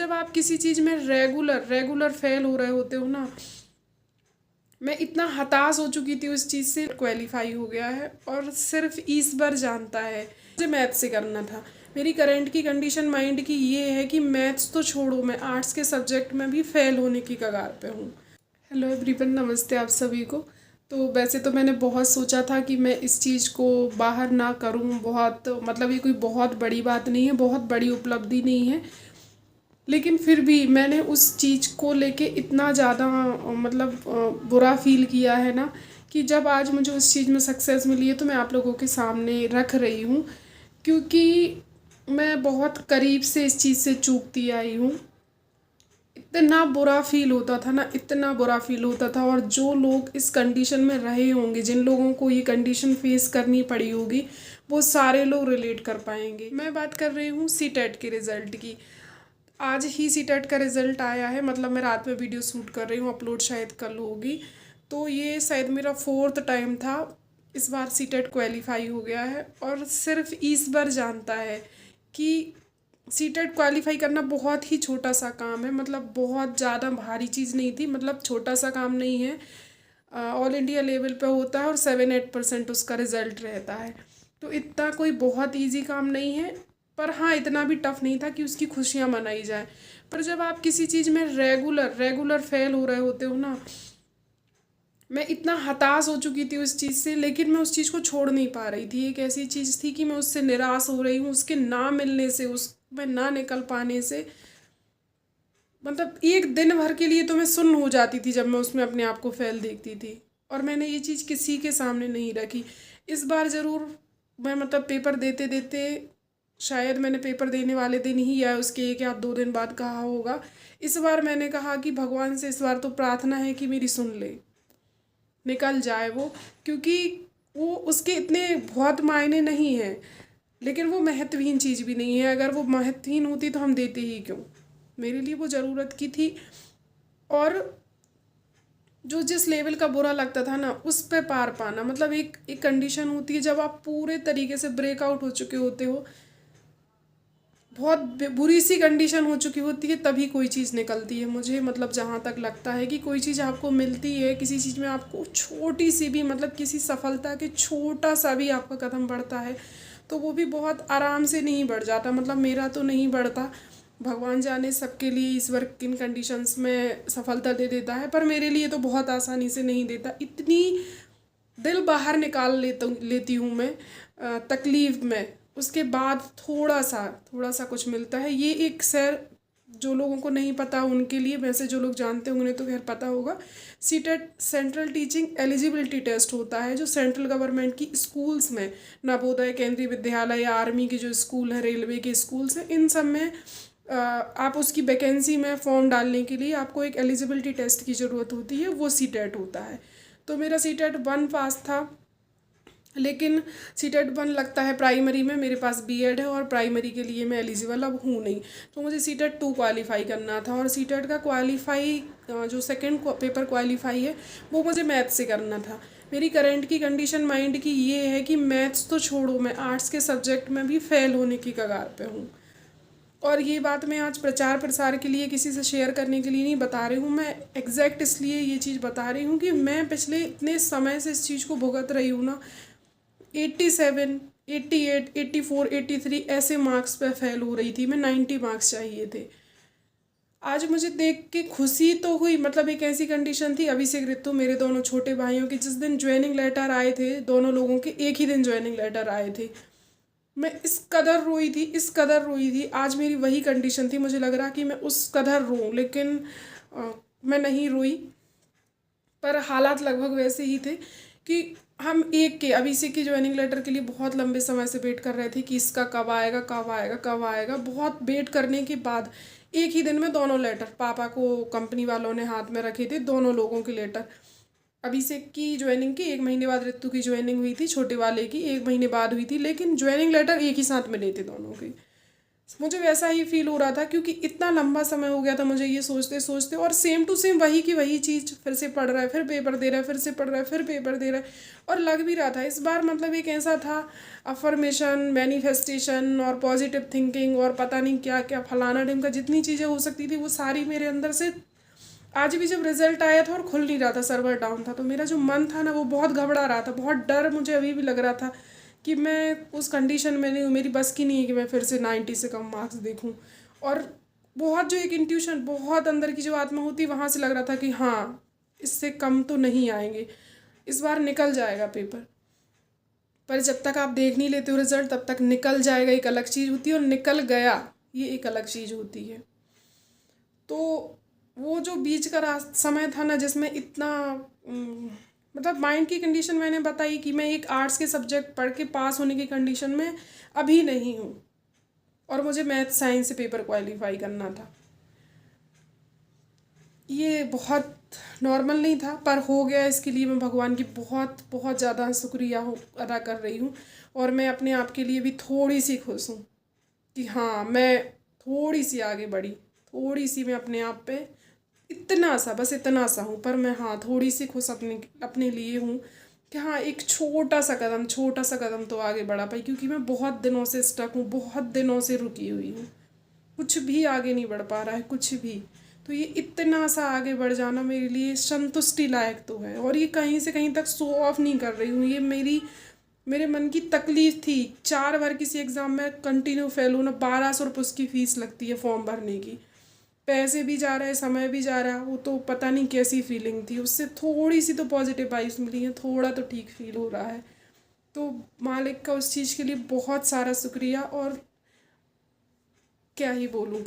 जब आप किसी चीज़ में रेगुलर फेल हो रहे होते हो ना, मैं इतना हताश हो चुकी थी उस चीज़ से। क्वालिफाई हो गया है और सिर्फ ईश्वर जानता है। मुझे मैथ से करना था। मेरी करंट की कंडीशन माइंड की ये है कि मैथ्स तो छोड़ो, मैं आर्ट्स के सब्जेक्ट में भी फेल होने की कगार पे हूँ। हेलो एवरीवन, नमस्ते आप सभी को। तो वैसे तो मैंने बहुत सोचा था कि मैं इस चीज़ को बाहर ना करूँ, बहुत मतलब ये कोई बहुत बड़ी बात नहीं है, बहुत बड़ी उपलब्धि नहीं है, लेकिन फिर भी मैंने उस चीज़ को लेके इतना ज़्यादा मतलब बुरा फील किया है ना, कि जब आज मुझे उस चीज़ में सक्सेस मिली है तो मैं आप लोगों के सामने रख रही हूँ, क्योंकि मैं बहुत करीब से इस चीज़ से चूकती आई हूँ। इतना बुरा फील होता था ना, इतना बुरा फील होता था। और जो लोग इस कंडीशन में रहे होंगे, जिन लोगों को ये कंडीशन फेस करनी पड़ी होगी, वो सारे लोग रिलेट कर पाएंगे। मैं बात कर रही हूँ सीटेट के रिज़ल्ट की। आज ही सीटेट का रिज़ल्ट आया है, मतलब मैं रात में वीडियो शूट कर रही हूँ, अपलोड शायद कल होगी। तो ये शायद मेरा 4th टाइम था। इस बार सीटेट क्वालिफाई हो गया है और सिर्फ ईश्वर जानता है कि सीटेट क्वालिफाई करना बहुत ही छोटा सा काम है। मतलब बहुत ज़्यादा भारी चीज़ नहीं थी, मतलब छोटा सा काम नहीं है। ऑल इंडिया लेवल पे होता है और 7-8% उसका रिज़ल्ट रहता है। तो इतना कोई बहुत इजी काम नहीं है, पर हाँ इतना भी टफ नहीं था कि उसकी खुशियाँ मनाई जाए। पर जब आप किसी चीज़ में रेगुलर फेल हो रहे होते हो ना, मैं इतना हताश हो चुकी थी उस चीज़ से, लेकिन मैं उस चीज़ को छोड़ नहीं पा रही थी। एक ऐसी चीज़ थी कि मैं उससे निराश हो रही हूँ, उसके ना मिलने से, उसमें ना निकल पाने से। मतलब एक दिन भर के लिए तो मैं सुन्न हो जाती थी जब मैं उसमें अपने आप को फेल देखती थी। और मैंने ये चीज़ किसी के सामने नहीं रखी। इस बार ज़रूर मैं मतलब पेपर देते देते, शायद मैंने पेपर देने वाले दिन ही या उसके 1 या 2 दिन बाद कहा होगा, इस बार मैंने कहा कि भगवान से इस बार तो प्रार्थना है कि मेरी सुन ले, निकल जाए वो। क्योंकि वो उसके इतने बहुत मायने नहीं हैं, लेकिन वो महत्वहीन चीज़ भी नहीं है। अगर वो महत्वहीन होती तो हम देते ही क्यों। मेरे लिए वो ज़रूरत की थी। और जो जिस लेवल का बुरा लगता था ना, उस पे पार पाना, मतलब एक एक कंडीशन होती है जब आप पूरे तरीके से ब्रेकआउट हो चुके होते हो, बहुत बुरी सी कंडीशन हो चुकी होती है, तभी कोई चीज़ निकलती है। मुझे मतलब जहाँ तक लगता है कि कोई चीज़ आपको मिलती है, किसी चीज़ में आपको छोटी सी भी, मतलब किसी सफलता के छोटा सा भी आपका कदम बढ़ता है, तो वो भी बहुत आराम से नहीं बढ़ जाता। मतलब मेरा तो नहीं बढ़ता, भगवान जाने सबके लिए ईश्वर किन कंडीशंस में सफलता दे देता है, पर मेरे लिए तो बहुत आसानी से नहीं देता। इतनी दिल बाहर निकाल लेती हूँ मैं तकलीफ़ में, उसके बाद थोड़ा सा कुछ मिलता है। ये एक सैर जो लोगों को नहीं पता उनके लिए, वैसे जो लोग जानते होंगे उन्हें तो खैर पता होगा। CTET central teaching eligibility test होता है, जो सेंट्रल गवर्नमेंट की स्कूल्स में, नवोदय, केंद्रीय विद्यालय या आर्मी के जो स्कूल हैं, रेलवे के स्कूल्स हैं, इन सब में आप उसकी वैकेंसी में फॉर्म डालने के लिए आपको एक एलिजिबिलिटी टेस्ट की ज़रूरत होती है, वो सीटेट होता है। तो मेरा सीटेट 1 पास था, लेकिन सीटेट 1 लगता है प्राइमरी में। मेरे पास बीएड है और प्राइमरी के लिए मैं एलिजिबल अब हूँ नहीं, तो मुझे सीटेट 2 क्वालिफाई करना था। और सीटेट का क्वालिफाई, जो सेकंड पेपर क्वालिफाई है, वो मुझे मैथ से करना था। मेरी करंट की कंडीशन माइंड की ये है कि मैथ्स तो छोड़ो, मैं आर्ट्स के सब्जेक्ट में भी फेल होने की कगार पे हूँ। और ये बात मैं आज प्रचार प्रसार के लिए किसी से शेयर करने के लिए नहीं बता रही हूँ, मैं एग्जैक्ट इसलिए ये चीज़ बता रही हूँ कि मैं पिछले इतने समय से इस चीज़ को भुगत रही हूँ ना। 87, 88, 84, 83 ऐसे मार्क्स पे फेल हो रही थी मैं, 90 मार्क्स चाहिए थे। आज मुझे देख के खुशी तो हुई, मतलब एक ऐसी कंडीशन थी, अभिषेक ऋतु मेरे दोनों छोटे भाइयों के जिस दिन ज्वाइनिंग लेटर आए थे, दोनों लोगों के एक ही दिन ज्वाइनिंग लेटर आए थे। मैं इस कदर रोई थी। आज मेरी वही कंडीशन थी, मुझे लग रहा कि मैं उस कदर रोऊं, लेकिन मैं नहीं रोई। पर हालात लगभग वैसे ही थे कि हम एक के अभिषेक की ज्वाइनिंग लेटर के लिए बहुत लंबे समय से वेट कर रहे थे कि इसका कब आएगा, कब आएगा, कब आएगा। बहुत वेट करने के बाद एक ही दिन में दोनों लेटर पापा को कंपनी वालों ने हाथ में रखे थे, दोनों लोगों के लेटर। अभिषेक की ज्वाइनिंग के 1 महीने बाद ऋतु की ज्वाइनिंग हुई थी, छोटे वाले की 1 महीने बाद हुई थी, लेकिन ज्वाइनिंग लेटर एक ही साथ मिले थे दोनों के। मुझे वैसा ही फील हो रहा था, क्योंकि इतना लंबा समय हो गया था मुझे ये सोचते सोचते, और सेम टू सेम वही की वही चीज़ फिर से पढ़ रहा है, फिर पेपर दे रहा है, फिर से पढ़ रहा है, फिर पेपर दे रहा है। और लग भी रहा था इस बार मतलब एक ऐसा था, अफर्मेशन, मैनिफेस्टेशन और पॉजिटिव थिंकिंग और पता नहीं क्या क्या फलाना ढिमका, जितनी चीज़ें हो सकती थी वो सारी मेरे अंदर से। आज भी जब रिजल्ट आया था और खुल नहीं रहा था, सर्वर डाउन था, तो मेरा जो मन था ना वो बहुत घबरा रहा था, बहुत डर मुझे अभी भी लग रहा था कि मैं उस कंडीशन में नहीं हूँ, मेरी बस की नहीं है कि मैं फिर से 90 से कम मार्क्स देखूँ। और बहुत जो एक इंट्यूशन, बहुत अंदर की जो आत्मा होती, वहाँ से लग रहा था कि हाँ, इससे कम तो नहीं आएंगे, इस बार निकल जाएगा पेपर। पर जब तक आप देख नहीं लेते हो रिजल्ट, तब तक निकल जाएगा एक अलग चीज़ होती है, और निकल गया ये एक अलग चीज़ होती है। तो वो जो बीच का समय था ना, जिसमें इतना मतलब माइंड की कंडीशन मैंने बताई कि मैं एक आर्ट्स के सब्जेक्ट पढ़ के पास होने की कंडीशन में अभी नहीं हूँ, और मुझे मैथ साइंस से पेपर क्वालिफाई करना था। ये बहुत नॉर्मल नहीं था, पर हो गया, इसके लिए मैं भगवान की बहुत बहुत ज़्यादा शुक्रिया अदा कर रही हूँ। और मैं अपने आप के लिए भी थोड़ी सी खुश हूँ कि हाँ, मैं थोड़ी सी आगे बढ़ी, थोड़ी सी मैं अपने आप पे इतना सा, बस इतना सा हूँ, पर मैं हाँ थोड़ी सी खुश अपने अपने लिए हूँ कि हाँ एक छोटा सा कदम तो आगे बढ़ा पाई, क्योंकि मैं बहुत दिनों से स्टक हूँ, बहुत दिनों से रुकी हुई हूँ, कुछ भी आगे नहीं बढ़ पा रहा है, कुछ भी। तो ये इतना सा आगे बढ़ जाना मेरे लिए संतुष्टि लायक तो है, और ये कहीं से कहीं तक शो ऑफ नहीं कर रही हूँ, ये मेरे मन की तकलीफ थी। 4 बार किसी एग्ज़ाम में कंटिन्यू फेल होना, 1200 रुपये उसकी फ़ीस लगती है फॉर्म भरने की, पैसे भी जा रहे हैं, समय भी जा रहा है, वो तो पता नहीं कैसी फीलिंग थी। उससे थोड़ी सी तो पॉजिटिव वाइब्स मिली है, थोड़ा तो ठीक फील हो रहा है। तो मालिक का उस चीज़ के लिए बहुत सारा शुक्रिया, और क्या ही बोलूँ।